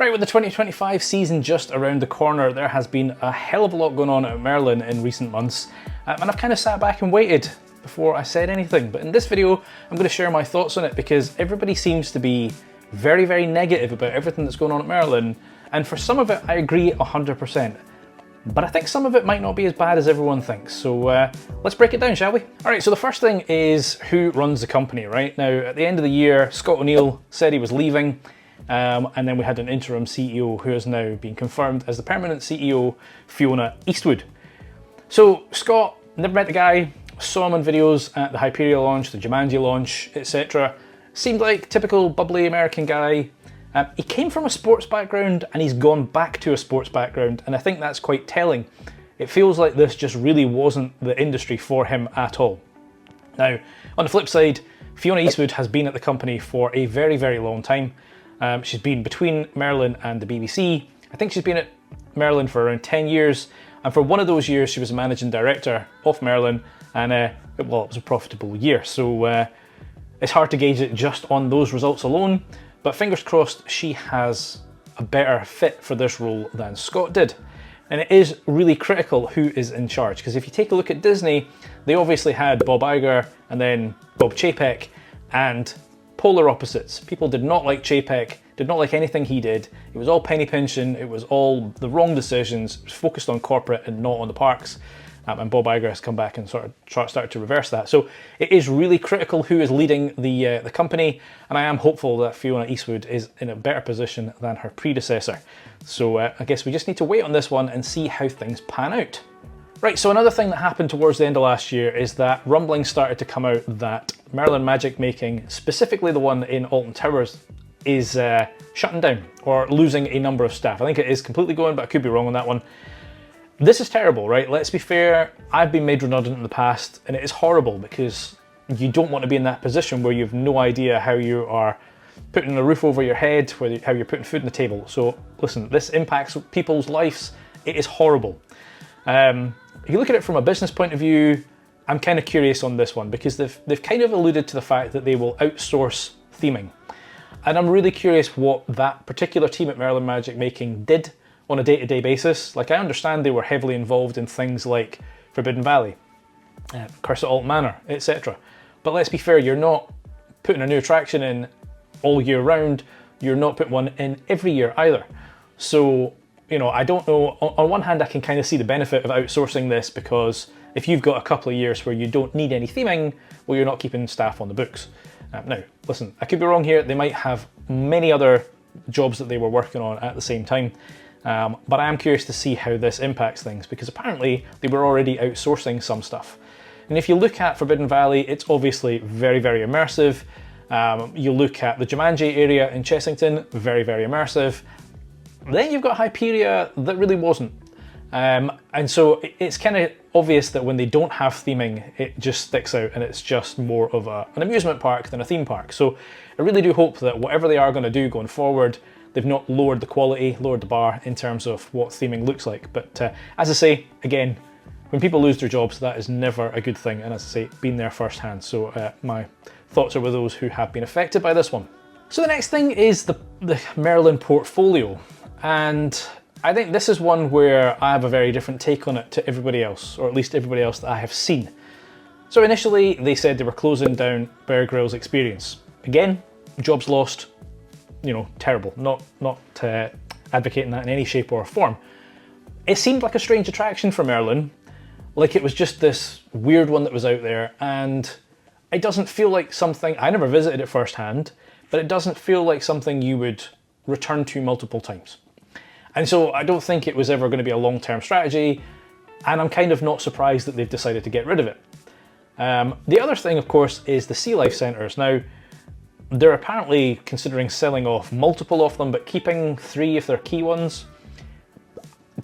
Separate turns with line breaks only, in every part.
Right, with the 2025 season just around the corner, there has been a hell of a lot going on at Merlin in recent months, and I've kind of sat back and waited before I said anything. But in this video, I'm going to share my thoughts on it because everybody seems to be very, very negative about everything that's going on at Merlin, and for some of it, I agree 100%. But I think some of it might not be as bad as everyone thinks, so let's break it down, shall we? All right, so the first thing is who runs the company, right? Now, at the end of the year, Scott O'Neill said he was leaving, and then we had an interim CEO who has now been confirmed as the permanent CEO, Fiona Eastwood. So Scott, never met the guy, saw him on videos at the Hyperia launch, the Jumanji launch, etc. Seemed like typical bubbly American guy. He came from a sports background and he's gone back to a sports background, and I think that's quite telling. It feels like this just really wasn't the industry for him at all. Now, on the flip side, Fiona Eastwood has been at the company for a very, very long time. She's been between Merlin and the BBC. I think she's been at Merlin for around 10 years, and for one of those years she was a managing director of Merlin, and well, it was a profitable year, so it's hard to gauge it just on those results alone, but fingers crossed she has a better fit for this role than Scott did. And it is really critical who is in charge, because if you take a look at Disney, they obviously had Bob Iger and then Bob Chapek, and polar opposites. People did not like Chapek, did not like anything he did. It was all penny pinching, it was all the wrong decisions, it was focused on corporate and not on the parks. And Bob Iger has come back and sort of started to reverse that. So it is really critical who is leading the company, and I am hopeful that Fiona Eastwood is in a better position than her predecessor. So I guess we just need to wait on this one and see how things pan out. Right, so another thing that happened towards the end of last year is that rumblings started to come out that Merlin Magic Making, specifically the one in Alton Towers, is shutting down or losing a number of staff. I think it is completely going, but I could be wrong on that one. This is terrible, right? Let's be fair, I've been made redundant in the past, and it is horrible because you don't want to be in that position where you have no idea how you are putting a roof over your head, how you're putting food on the table. So listen, this impacts people's lives. It is horrible. If you look at it from a business point of view, I'm kind of curious on this one because they've kind of alluded to the fact that they will outsource theming. And I'm really curious what that particular team at Merlin Magic Making did on a day-to-day basis. Like, I understand they were heavily involved in things like Forbidden Valley, Curse at Alton Manor, etc. But let's be fair, you're not putting a new attraction in all year round. You're not putting one in every year either. So, you know, I don't know. On one hand, I can kind of see the benefit of outsourcing this because if you've got a couple of years where you don't need any theming, well, you're not keeping staff on the books. Now, listen, I could be wrong here. They might have many other jobs that they were working on at the same time. But I am curious to see how this impacts things because apparently they were already outsourcing some stuff. And if you look at Forbidden Valley, it's obviously very, very immersive. You look at the Jumanji area in Chessington, very, very immersive. Then you've got Hyperia that really wasn't. And so it's kind of obvious that when they don't have theming, it just sticks out and it's just more of an amusement park than a theme park. So I really do hope that whatever they are going to do going forward, they've not lowered the quality, lowered the bar in terms of what theming looks like. But as I say, again, when people lose their jobs, that is never a good thing. And as I say, been there firsthand. So my thoughts are with those who have been affected by this one. So the next thing is the Merlin portfolio. And I think this is one where I have a very different take on it to everybody else, or at least everybody else that I have seen. So initially, they said they were closing down Bear Grylls Experience. Again, jobs lost. You know, terrible. Not advocating that in any shape or form. It seemed like a strange attraction for Merlin, like it was just this weird one that was out there, and it doesn't feel like something, I never visited it firsthand, but it doesn't feel like something you would return to multiple times. And so I don't think it was ever going to be a long-term strategy, and I'm kind of not surprised that they've decided to get rid of it. The other thing, of course, is the Sea Life Centres. Now, they're apparently considering selling off multiple of them, but keeping 3 of their key ones.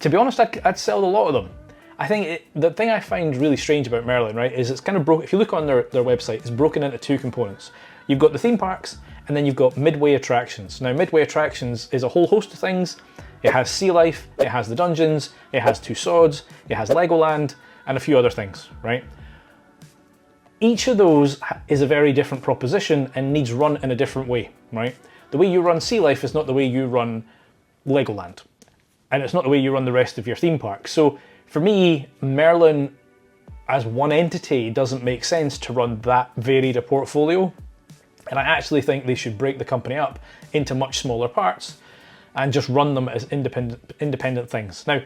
To be honest, I'd sell a lot of them. I think the thing I find really strange about Merlin, right, is it's kind of broken. If you look on their website, it's broken into 2 components. You've got the theme parks, and then you've got midway attractions. Now, midway attractions is a whole host of things. It has Sea Life, it has the dungeons, it has Two Swords, it has Legoland, and a few other things, right? Each of those is a very different proposition and needs run in a different way, right? The way you run Sea Life is not the way you run Legoland. And it's not the way you run the rest of your theme park. So for me, Merlin as one entity doesn't make sense to run that varied a portfolio. And I actually think they should break the company up into much smaller parts and just run them as independent things. Now,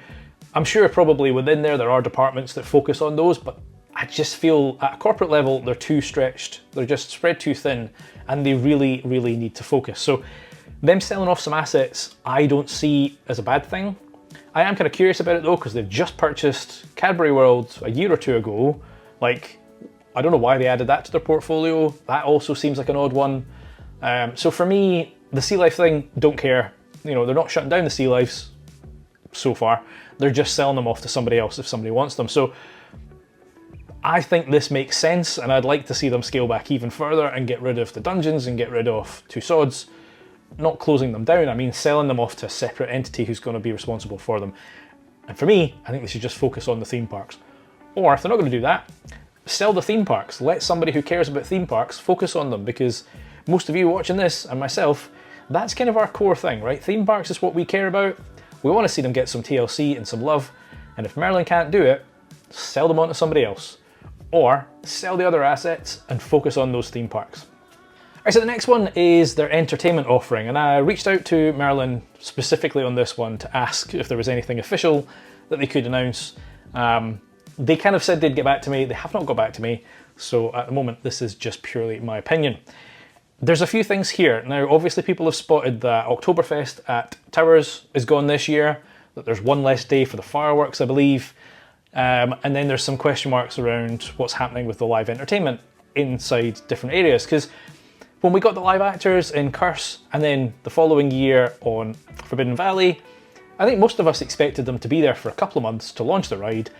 I'm sure probably within there are departments that focus on those, but I just feel at a corporate level, they're too stretched. They're just spread too thin, and they really, really need to focus. So them selling off some assets, I don't see as a bad thing. I am kind of curious about it though, because they've just purchased Cadbury World a year or two ago. Like, I don't know why they added that to their portfolio. That also seems like an odd one. So for me, the Sea Life thing, don't care. You know, they're not shutting down the Sea Lives so far. They're just selling them off to somebody else if somebody wants them. So I think this makes sense, and I'd like to see them scale back even further and get rid of the dungeons and get rid of Two Swords. Not closing them down, I mean selling them off to a separate entity who's going to be responsible for them. And for me, I think they should just focus on the theme parks. Or if they're not going to do that, sell the theme parks. Let somebody who cares about theme parks focus on them, because most of you watching this, and myself, that's kind of our core thing, right? Theme parks is what we care about. We want to see them get some TLC and some love. And if Merlin can't do it, sell them on to somebody else. Or sell the other assets and focus on those theme parks. Alright, so the next one is their entertainment offering, and I reached out to Merlin specifically on this one to ask if there was anything official that they could announce. They kind of said they'd get back to me. They have not got back to me, so at the moment this is just purely my opinion. There's a few things here. Now obviously people have spotted that Oktoberfest at Towers is gone this year, that there's one less day for the fireworks I believe, and then there's some question marks around what's happening with the live entertainment inside different areas, because when we got the live actors in Curse and then the following year on Forbidden Valley, I think most of us expected them to be there for a couple of months to launch the ride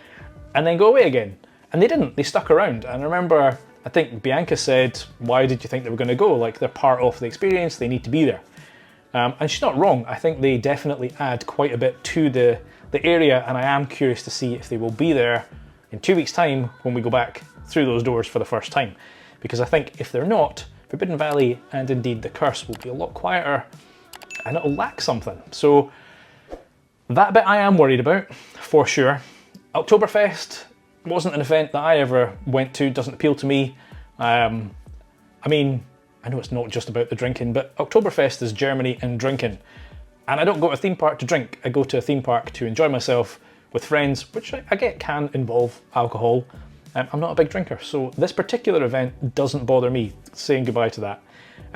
and then go away again. And they didn't, they stuck around. And I remember, I think Bianca said, why did you think they were going to go? Like, they're part of the experience, they need to be there. And she's not wrong. I think they definitely add quite a bit to the area, and I am curious to see if they will be there in 2 weeks' time when we go back through those doors for the first time. Because I think if they're not, Forbidden Valley and indeed the Curse will be a lot quieter and it'll lack something. So that bit I am worried about, for sure. Oktoberfest wasn't an event that I ever went to, doesn't appeal to me. I mean, I know it's not just about the drinking, but Oktoberfest is Germany and drinking. And I don't go to a theme park to drink, I go to a theme park to enjoy myself with friends, which I get can involve alcohol. I'm not a big drinker, so this particular event doesn't bother me, saying goodbye to that.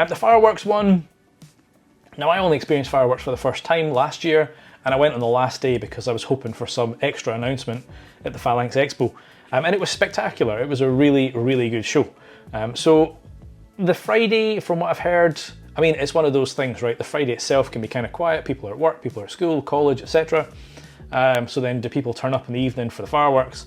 The fireworks one, now I only experienced fireworks for the first time last year, and I went on the last day because I was hoping for some extra announcement at the Phalanx Expo. And it was spectacular, it was a really, really good show. So the Friday, from what I've heard, I mean, it's one of those things, right? The Friday itself can be kind of quiet, people are at work, people are at school, college, etc. So then do people turn up in the evening for the fireworks?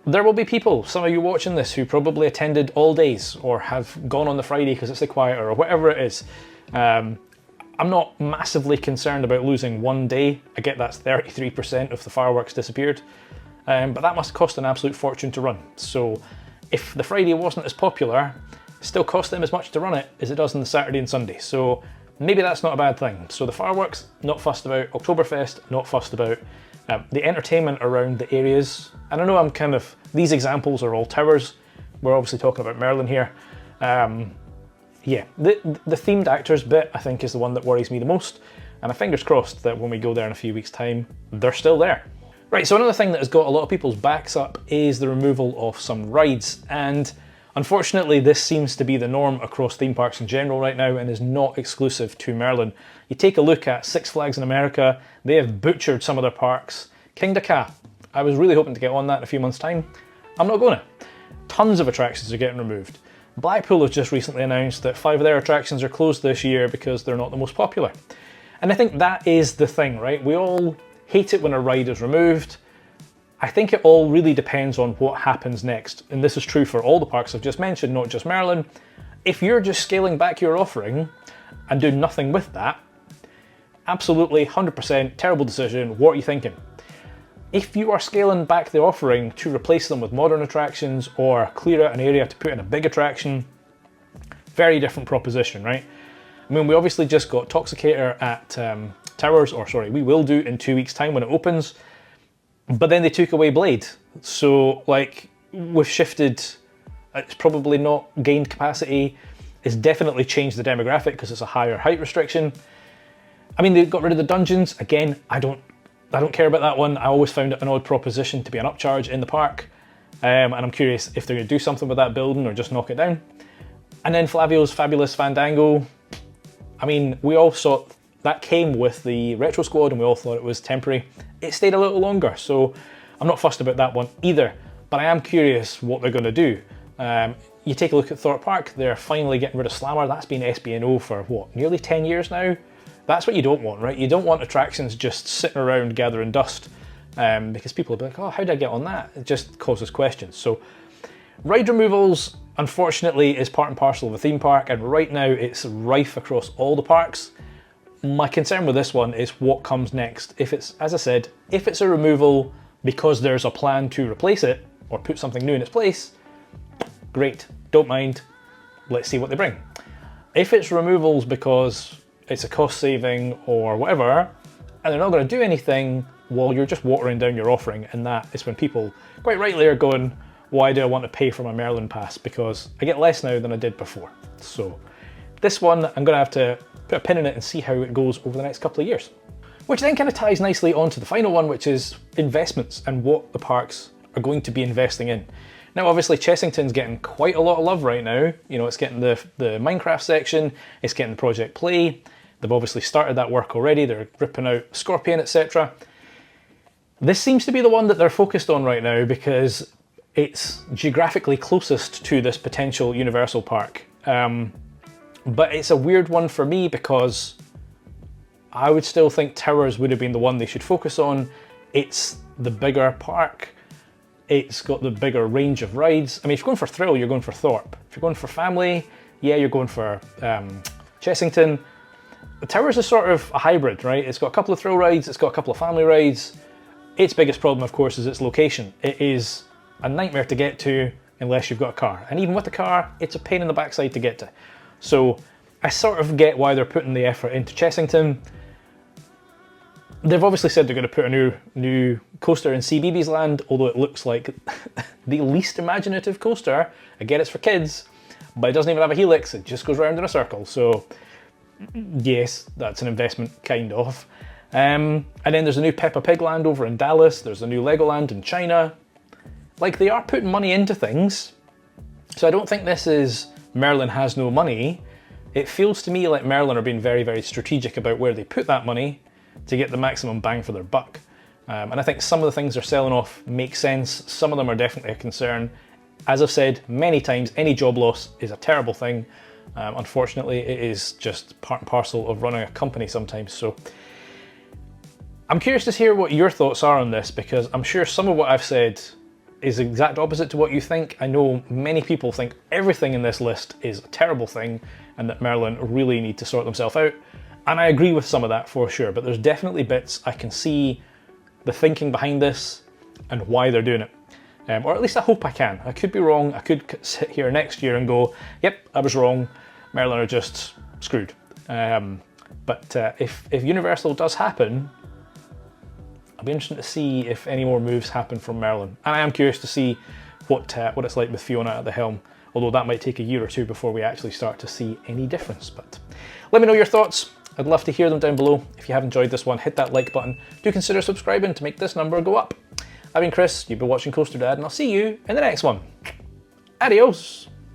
There will be people, some of you watching this, who probably attended all days or have gone on the Friday because it's the quieter or whatever it is. I'm not massively concerned about losing one day. I get that's 33% of the fireworks disappeared, but that must cost an absolute fortune to run. So if the Friday wasn't as popular, it still cost them as much to run it as it does on the Saturday and Sunday. So maybe that's not a bad thing. So the fireworks, not fussed about. Oktoberfest, not fussed about. The entertainment around the areas, and I know I'm kind of, these examples are all Towers, we're obviously talking about Merlin here. Yeah, the themed actors bit I think is the one that worries me the most, and I fingers crossed that when we go there in a few weeks' time, they're still there. Right, so another thing that has got a lot of people's backs up is the removal of some rides, and unfortunately this seems to be the norm across theme parks in general right now and is not exclusive to Merlin. You take a look at Six Flags in America, they have butchered some of their parks. King Dakar, I was really hoping to get on that in a few months' time. I'm not going to. Tons of attractions are getting removed. Blackpool has just recently announced that 5 of their attractions are closed this year because they're not the most popular. And I think that is the thing, right? We all hate it when a ride is removed. I think it all really depends on what happens next. And this is true for all the parks I've just mentioned, not just Merlin. If you're just scaling back your offering and doing nothing with that, absolutely 100% terrible decision. What are you thinking? If you are scaling back the offering to replace them with modern attractions or clear out an area to put in a big attraction, very different proposition, right? I mean, we obviously just got Toxicator at Towers, or sorry, we will do in 2 weeks' time when it opens. But then they took away Blade. So, like, we've shifted. It's probably not gained capacity. It's definitely changed the demographic because it's a higher height restriction. I mean, they got rid of the dungeons. Again, I don't care about that one. I always found it an odd proposition to be an upcharge in the park. And I'm curious if they're going to do something with that building or just knock it down. And then Flavio's Fabulous Fandango. I mean, we all saw that came with the Retro Squad and we all thought it was temporary. It stayed a little longer, so I'm not fussed about that one either. But I am curious what they're going to do. You take a look at Thorpe Park, they're finally getting rid of Slammer. That's been SB&O for what, nearly 10 years now? That's what you don't want, right? You don't want attractions just sitting around gathering dust because people will be like, oh, how did I get on that? It just causes questions. So ride removals, unfortunately, is part and parcel of a theme park, and right now it's rife across all the parks. My concern with this one is what comes next. If it's, as I said, if it's a removal because there's a plan to replace it or put something new in its place, great, don't mind, let's see what they bring. If it's removals because it's a cost saving or whatever, and they're not going to do anything, well, you're just watering down your offering, and that is when people quite rightly are going, why do I want to pay for my Merlin pass? Because I get less now than I did before. So this one, I'm going to have to put a pin in it and see how it goes over the next couple of years. Which then kind of ties nicely onto the final one, which is investments and what the parks are going to be investing in. Now, obviously, Chessington's getting quite a lot of love right now. You know, it's getting the Minecraft section, it's getting Project Play. They've obviously started that work already. They're ripping out Scorpion, etc. This seems to be the one that they're focused on right now because it's geographically closest to this potential Universal park. But it's a weird one for me because I would still think Towers would have been the one they should focus on. It's the bigger park. It's got the bigger range of rides. I mean, if you're going for thrill, you're going for Thorpe. If you're going for family, yeah, you're going for Chessington. The Towers is sort of a hybrid, right? It's got a couple of thrill rides, it's got a couple of family rides. Its biggest problem, of course, is its location. It is a nightmare to get to unless you've got a car. And even with the car, it's a pain in the backside to get to. So I sort of get why they're putting the effort into Chessington. They've obviously said they're going to put a new coaster in CBeebies Land, although it looks like the least imaginative coaster. I get it's for kids, but it doesn't even have a helix, it just goes round in a circle. So yes, that's an investment, kind of. And then there's a new Peppa Pig Land over in Dallas, there's a new Legoland in China. Like, they are putting money into things. So I don't think this is Merlin has no money. It feels to me like Merlin are being very, very strategic about where they put that money to get the maximum bang for their buck. And I think some of the things they're selling off make sense. Some of them are definitely a concern. As I've said many times, any job loss is a terrible thing. Unfortunately, it is just part and parcel of running a company sometimes. So I'm curious to hear what your thoughts are on this, because I'm sure some of what I've said is the exact opposite to what you think. I know many people think everything in this list is a terrible thing and that Merlin really need to sort themselves out. And I agree with some of that for sure, but there's definitely bits I can see the thinking behind this and why they're doing it. Or at least I hope I can. I could be wrong. I could sit here next year and go, yep, I was wrong. Merlin are just screwed. But if Universal does happen, I'll be interested to see if any more moves happen from Merlin. And I am curious to see what it's like with Fiona at the helm, although that might take a year or two before we actually start to see any difference. But let me know your thoughts. I'd love to hear them down below. If you have enjoyed this one, hit that like button. Do consider subscribing to make this number go up. I've been Chris, you've been watching Coaster Dad, and I'll see you in the next one. Adios!